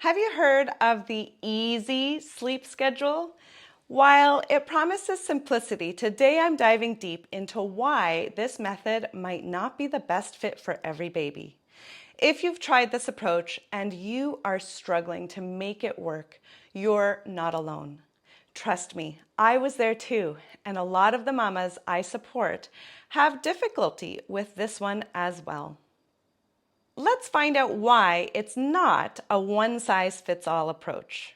Have you heard of the easy sleep schedule? While it promises simplicity, today I'm diving deep into why this method might not be the best fit for every baby. If you've tried this approach and you are struggling to make it work, you're not alone. Trust me, I was there too, and a lot of the mamas I support have difficulty with this one as well. Let's find out why it's not a one-size-fits-all approach.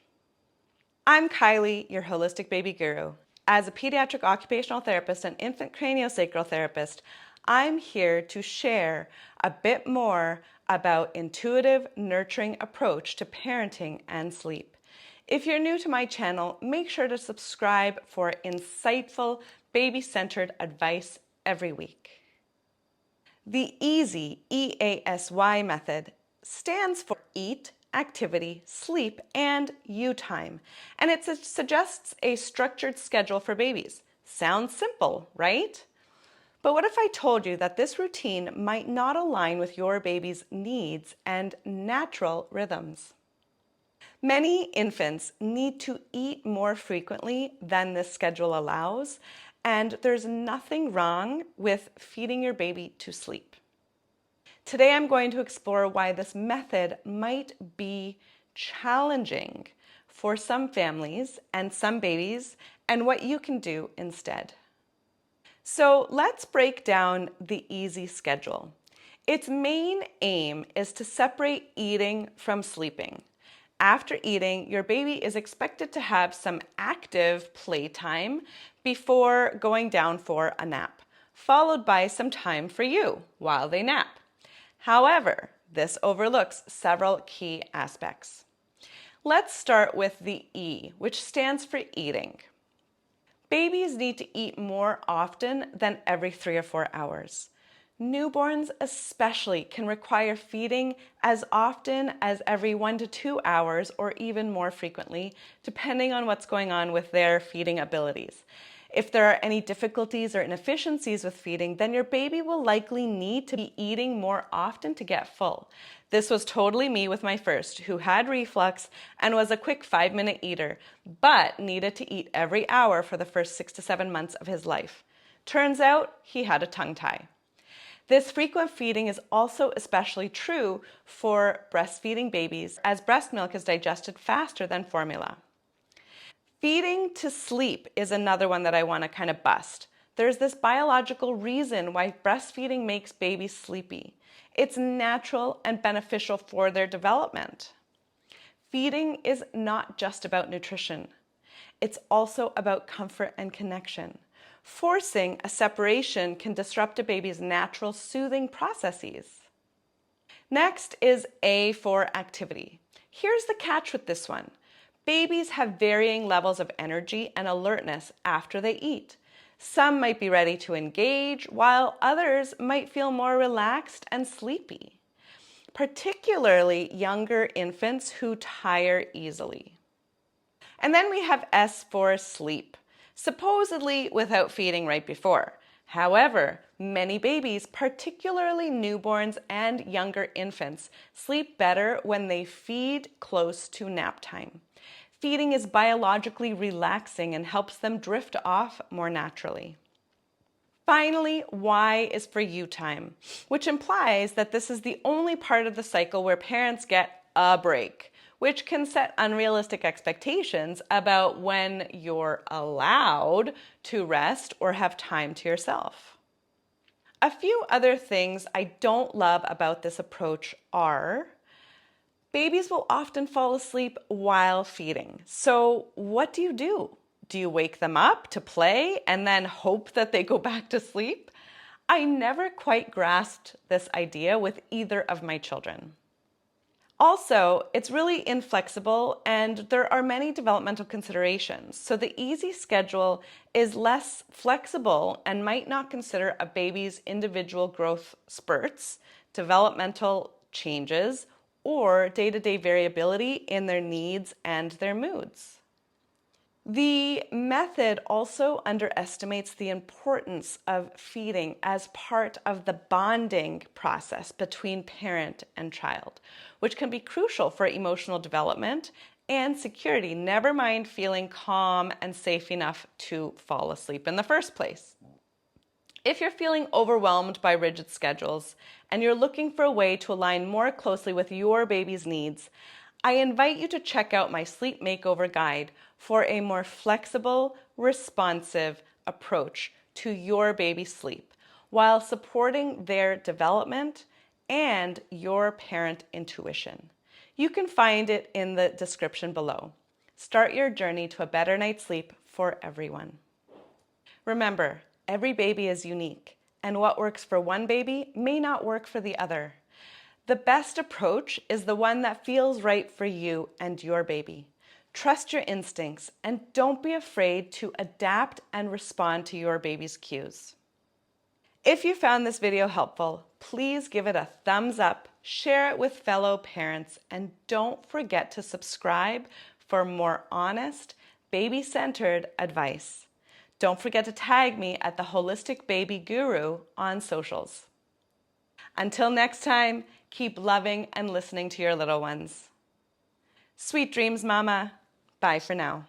I'm Kaili, your holistic baby guru. As a pediatric occupational therapist and infant craniosacral therapist, I'm here to share a bit more about intuitive, nurturing approach to parenting and sleep. If you're new to my channel, make sure to subscribe for insightful, baby-centered advice every week. The EASY, E.A.S.Y method stands for Eat, Activity, Sleep, and You Time, and it suggests a structured schedule for babies. Sounds simple, right? But what if I told you that this routine might not align with your baby's needs and natural rhythms? Many infants need to eat more frequently than this schedule allows, and there's nothing wrong with feeding your baby to sleep. Today I'm going to explore why this method might be challenging for some families and some babies, and what you can do instead. So let's break down the EASY schedule. Its main aim is to separate eating from sleeping. After eating, your baby is expected to have some active playtime before going down for a nap, followed by some time for you while they nap. However, this overlooks several key aspects. Let's start with the E, which stands for eating. Babies need to eat more often than every 3 or 4 hours. Newborns especially can require feeding as often as every 1 to 2 hours or even more frequently, depending on what's going on with their feeding abilities. If there are any difficulties or inefficiencies with feeding, then your baby will likely need to be eating more often to get full. This was totally me with my first, who had reflux and was a quick 5-minute eater, but needed to eat every hour for the first 6 to 7 months of his life. Turns out he had a tongue tie. This frequent feeding is also especially true for breastfeeding babies, as breast milk is digested faster than formula. Feeding to sleep is another one that I want to kind of bust. There's this biological reason why breastfeeding makes babies sleepy. It's natural and beneficial for their development. Feeding is not just about nutrition. It's also about comfort and connection. Forcing a separation can disrupt a baby's natural soothing processes. Next is A for activity. Here's the catch with this one. Babies have varying levels of energy and alertness after they eat. Some might be ready to engage, while others might feel more relaxed and sleepy, particularly younger infants who tire easily. And then we have S for sleep, supposedly without feeding right before. However, many babies, particularly newborns and younger infants, sleep better when they feed close to nap time. Feeding is biologically relaxing and helps them drift off more naturally. Finally, Y is for you time, which implies that this is the only part of the cycle where parents get a break, which can set unrealistic expectations about when you're allowed to rest or have time to yourself. A few other things I don't love about this approach are babies will often fall asleep while feeding. So what do? Do you wake them up to play and then hope that they go back to sleep? I never quite grasped this idea with either of my children. Also, it's really inflexible and there are many developmental considerations. So the EASY schedule is less flexible and might not consider a baby's individual growth spurts, developmental changes, or day-to-day variability in their needs and their moods. The method also underestimates the importance of feeding as part of the bonding process between parent and child, which can be crucial for emotional development and security, never mind feeling calm and safe enough to fall asleep in the first place. If you're feeling overwhelmed by rigid schedules and you're looking for a way to align more closely with your baby's needs, I invite you to check out my Sleep Makeover Guide for a more flexible, responsive approach to your baby's sleep while supporting their development and your parent intuition. You can find it in the description below. Start your journey to a better night's sleep for everyone. Remember, every baby is unique, and what works for one baby may not work for the other. The best approach is the one that feels right for you and your baby. Trust your instincts and don't be afraid to adapt and respond to your baby's cues. If you found this video helpful, please give it a thumbs up, share it with fellow parents, and don't forget to subscribe for more honest, baby-centered advice. Don't forget to tag me at the Holistic Baby Guru on socials. Until next time, keep loving and listening to your little ones. Sweet dreams, Mama. Bye for now.